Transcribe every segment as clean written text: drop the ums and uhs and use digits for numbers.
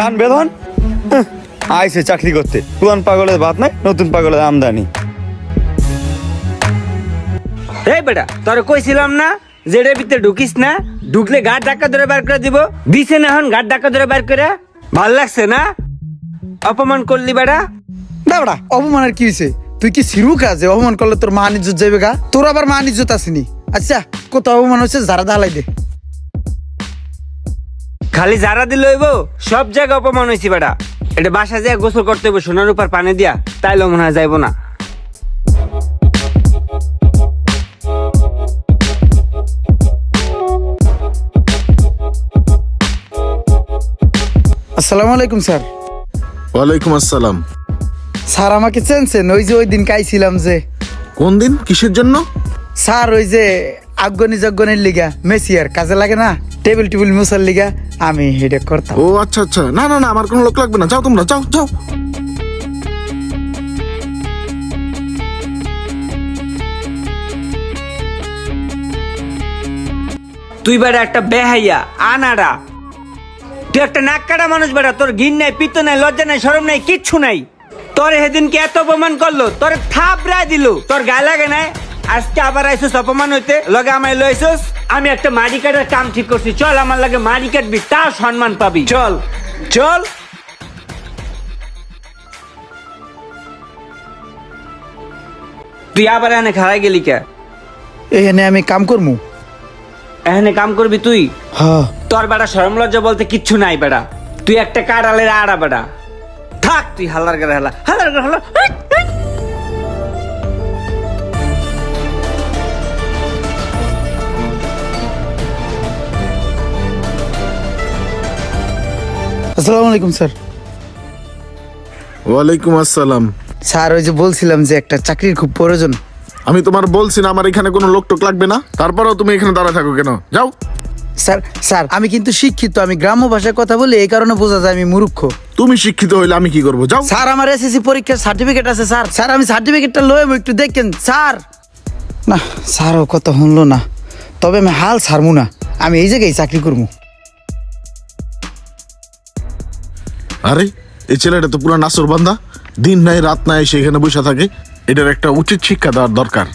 কান বেদন আইসে চাকরি করতে। পুরান পাগলের ভাত নাই, নতুন পাগলের আমদানি। এই বেটা তোরে কইছিলাম না জেডের ভিতরে ঢুকিস না, ঢুকলে গাড় ধাক্কা ধরে বার করে দিব। দিছে না এখন গাড় ধাক্কা ধরে বার করে? ভাল লাগছে না? অপমান করলি বেটা। দাবড়া অপমানের কি হয়েছে? তুই কি সিরু কাজে অপমান করলে তোর মান ইজ্জত যাবে গা? তোর আবার মান ইজ্জত আসেনি। আচ্ছা কত অপমান হয়েছে যারা দালাই দে। খালি যারা দিল হইব, সব জায়গায় অপমান হয়েছি বেটা। এটা বাসা যায় গোসল করতে হইব সোনার উপর পানি দিয়া, তাইলে মনে হয় যাইব না। আসসালামু আলাইকুম স্যার। ওয়ালাইকুম আসসালাম। স্যার আমাকে চেনছেন? ওই যে ওই দিন কাইছিলাম যে। কোন দিন, কিসের জন্য? স্যার ওই যে আজ্ঞনি যজ্ঞনের লিগা মেসিয়ার কাজে লাগে না, টেবিল টেবিল মুসার লিগা আমি হেডে করতাম। ও আচ্ছা আচ্ছা, না না না, আমার কোনো লোক লাগবে না, যাও তোমরা, যাও যাও। তুই বেটা একটা বেহাইয়া আনাড়া, তুই একটা নাক কাটা মানুষ বেটা। তোর ঘিন নাই, পিত্ত নাই, লজ্জা নাই, শরম নাই, কিচ্ছু নাই। তোর সেদিনকে এত অপমান করলো, তোর থাপড়া দিল, তোর গায়ে লাগে নাই? আজকে আবার আইসোস অপমান হইতে, লগে আমায় লইছস। আমি একটা মারি কাটার কাম ঠিক করছি, চল আমার লাগে মারি কাটবি, তাও সম্মান পাবি। চল চল। তুই আবার এনে খারাই গেলি কে? এখানে আমি কাম করমু। এখানে কাম করবি তুই? হ্যাঁ। তোর বেটা শরম লজ্জা বলতে কিচ্ছু নাই বেটা। তুই একটা কাড়ালের আড়া বেটা। থাক তুই হালার করে হালা, হালার করে হালা। আসসালামু আলাইকুম স্যার। ওয়ালাইকুম আসসালাম। স্যার ওই যে বলছিলাম যে একটা চাকরির খুব প্রয়োজন। আমি তোমার বলছি না আমার এখানে কোনো লোক টোক লাগবে না, তারপরেও তুমি এখানে দাঁড়ায় থাকো কেন? যাও। স্যার স্যার আমি কিন্তু শিক্ষিত, আমি গ্রাম্য ভাষায় কথা বলি, এই কারণে বোঝা যায় আমি মূর্খ। তুমি শিক্ষিত হইলে আমি কি করবো? যাও। স্যার আমার এসএসসি পরীক্ষার সার্টিফিকেট আছে স্যার। স্যার আমি সার্টিফিকেটটা লয়ে একটু দেখেন স্যার। না স্যারও কথা শুনলো না, তবে আমি হাল ছাড়মু না, আমি এই জায়গায় চাকরি করবো। আরে এই ছেলেটা তো পুরো নাসর বান্দা, দিন নাই রাত নাই সেখানে বসে থাকে। এটার একটা উচিত শিক্ষা দেওয়ার দরকার।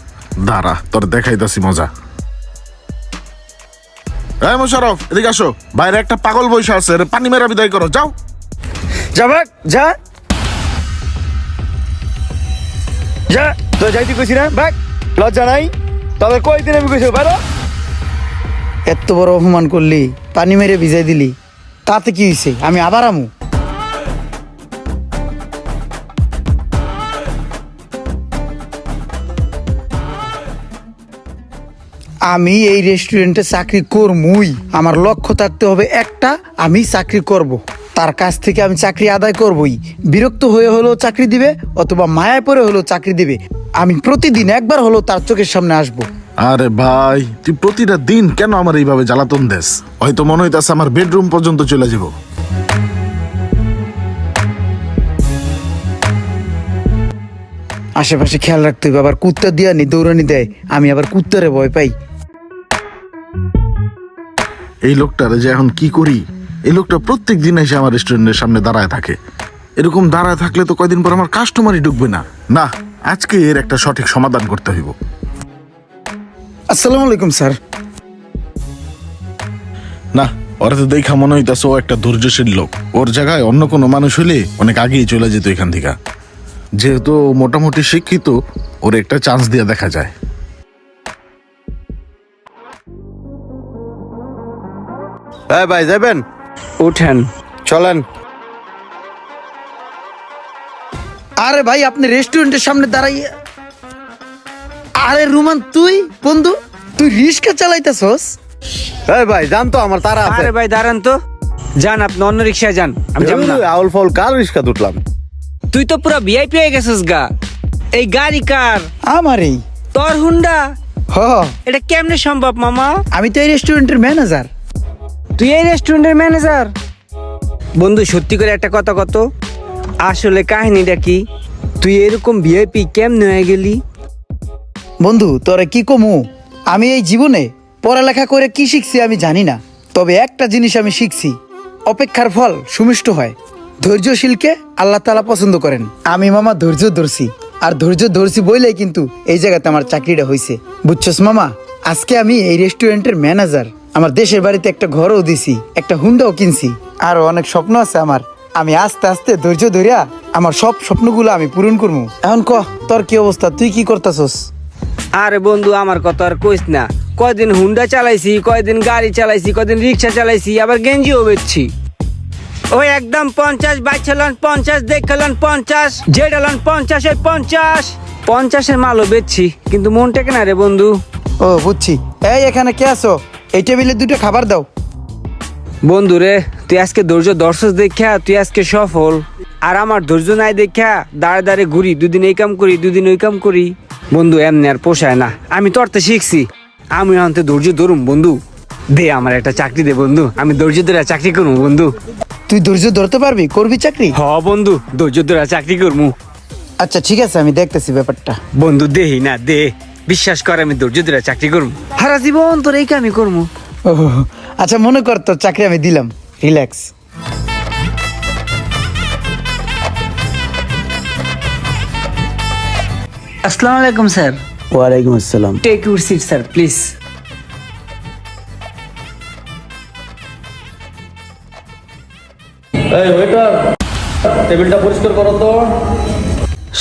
দাঁড়া তোর দেখাইতাছি মজা। এই মোশারফ এদিকে আসো, বাইরে একটা পাগল বসে আছে, এর পানি মেরা বিদায় করো, যাও। যা ভাগ যা যা, তো যাইতে কইছি না ভাগ, লজ্জা নাই? তবে কয়দিন আমি কইছি বাইরো। এত বড় অপমান করলি, পানি মেরে ভিজাই দিলি, তাতে কি হয়েছে? আমি আবার আমু। আমি এই রেস্টুরেন্টে চাকরি করবই। আমার লক্ষ্য থাকতে হবে একটা, আমি চাকরি করব। তার কাছ থেকে আমি চাকরি আদায় করবই। বিরক্ত হয়ে হলেও চাকরি দিবে, অথবা মায়ায় পড়ে হলেও চাকরি দিবে। আমি প্রতিদিন একবার হলেও তার চোখের সামনে আসবো। আরে ভাই তুই প্রতিটা দিন কেন আমার এইভাবে জ্বালাতন দেস? হয়তো মনে হইতাছে আমার বেডরুম পর্যন্ত চলে যাব। আশেপাশে খেয়াল রাখতে হবে, আবার কুত্তা দিয়া নি দৌড়ানি দেয়, আমি আবার কুত্তারে ভয় পাই। এই লোকটারে যে এখন কি করি? এই লোকটা প্রত্যেক দিন এসে আমার রেস্টুরেন্টের সামনে দাঁড়ায় থাকে। এরকম দাঁড়ায় থাকলে তো কয়দিন পর আমার কাস্টমারই ঢুকবে না। না, আজকে এর একটা সঠিক সমাধান করতে হইব। আসসালামু আলাইকুম স্যার। না, ওরা তো দেখা মনে হইতাছে ও একটা ধৈর্যশীল লোক। ওর জায়গায় অন্য কোনো মানুষ হলে অনেক আগেই চলে যেত এখান থেকে। যেহেতু ও মোটামুটি শিক্ষিত, ওর একটা চান্স দিয়ে দেখা যায়। হ্যাঁ ভাই যাবেন? উঠেন চলেন। আরে ভাই আপনি রেস্টুরেন্টের সামনে দাঁড়াইয়া। আরে রুমান তুই বন্ধু, তুই রিস্কা চালাইতেছস? হ্যাঁ ভাই জান তো আমার তারা আছে। আরে ভাই দাঁড়ান তো, যান আপনি অন্য রিক্সায় যান, আমি যাব না। আউল ফাউল কাল রিস্কা উঠলাম। তুই তো পুরো ভিআইপি হয়ে গেছিস গা। এই গাড়ি কার? আমারই। তোর হুন্ডা? হ, এটা কেমনে সম্ভব মামা? আমি তো এই রেস্টুরেন্টের ম্যানেজার। তুই এই রেস্টুরেন্টের ম্যানেজার? বন্ধু সত্যি করে একটা কথা কত, আসলে কাহিনীটা কি? তুই এরকম ভিআইপি কেমনে হয়ে গেলি? বন্ধু তোরে কি কমু, আমি এই জীবনে পড়ালেখা করে কি শিখছি আমি জানি না, তবে একটা জিনিস আমি শিখছি, অপেক্ষার ফল সুমিষ্ট হয়। ধৈর্যশীলকে আল্লাহ তাআলা পছন্দ করেন। আমি মামা ধৈর্য ধরছি, আর ধৈর্য ধরছি বইলেই কিন্তু এই জায়গাতে আমার চাকরিটা হয়েছে। বুঝছস মামা, আজকে আমি এই রেস্টুরেন্টের ম্যানেজার। আমার দেশের বাড়িতে একটা ঘরও দিছি, একটা হুন্ডাও কিনছি, আরো অনেক স্বপ্ন আছে আমার। আমি আস্তে আস্তে ধৈর্য ধরিয়া আমার সব স্বপ্নগুলো আমি পূরণ করবো। এখন ক, তোর কি অবস্থা, তুই কি করতাছস? আরে বন্ধু, আমার কথা আর কইস না। কয়দিন হুন্ডা চালাইছি, কয়দিন গাড়ি চালাইছি, কয়দিন রিক্সা চালাইছি, আবার গেঞ্জিও বেচছি। ওই একদম 50 বাইছালন 50 দেখলন 50 জেডালন 50 ওই 50 মালও বেচছি, কিন্তু মন টেকে না রে বন্ধু। ও বুঝছি। এই এখানে কে আছো? এই টেবিলে দুটো খাবার দাও। বন্ধু রে, তুই আজকে ধৈর্য দর্শক দেখা তুই আজকে সফল, আর আমার ধৈর্য নাই দেখা দাঁড়ে দাঁড়ে ঘুরি, দুদিন এই কাম করি, দুদিন ওই কাম করি। বন্ধু এমনি আর পোষায় না, আমি তোরতে শিখছি, আমি আনতে ধৈর্য ধরুম। বন্ধু দে আমার একটা চাকরি দে বন্ধু, আমি ধৈর্য ধরে চাকরি করবো বন্ধু। তুই ধৈর্য ধরতে পারবি? করবি চাকরি? হ বন্ধু, ধৈর্য ধরে চাকরি করবো। আচ্ছা ঠিক আছে, আমি দেখতেছি ব্যাপারটা। বন্ধু দেহি না দে, বিশ্বাস কর আমি ধৈর্য ধরে চাকরি করবো, সারা জীবন তোর এই কামই করবো। ও আচ্ছা, মনে কর তোর চাকরি আমি দিলাম, রিল্যাক্স। আসসালামু আলাইকুম স্যার। ওয়ালাইকুম আসসালাম। Take your seat sir please. এই ওয়েটার, টেবিলটা পরিষ্কার করো তো।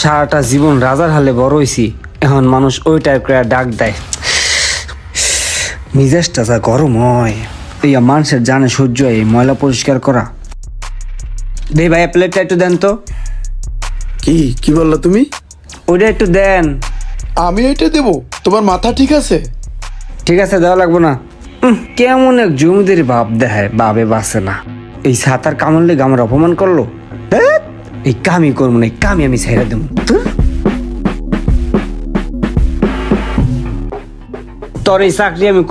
সারাটা জীবন রাজার হালে বড় হইছি, এখন মানুষ ওই টাইপ করে ডাক দেয়, মিজাজটা যা গরম হয়। এই মানুষের জানে সহ্য হয় এই ময়লা পরিষ্কার করা। দে ভাই প্লেটটা একটু দেন তো। কি কি বললা তুমি? ওইটা একটু দেন। আমি এটা দেব? তোমার মাথা ঠিক আছে? ঠিক আছে, দেওয়া লাগবো না। কেমন এক জমিদের ভাব দেখায়, বাবে বাসে না। এই সাঁতার কামড় লেগে আমার অপমান করলো। ধ্যাৎ, এই কামই করবো না, এই কামই আমি ছেড়ে দেবো। তোর এই চাকরি আমি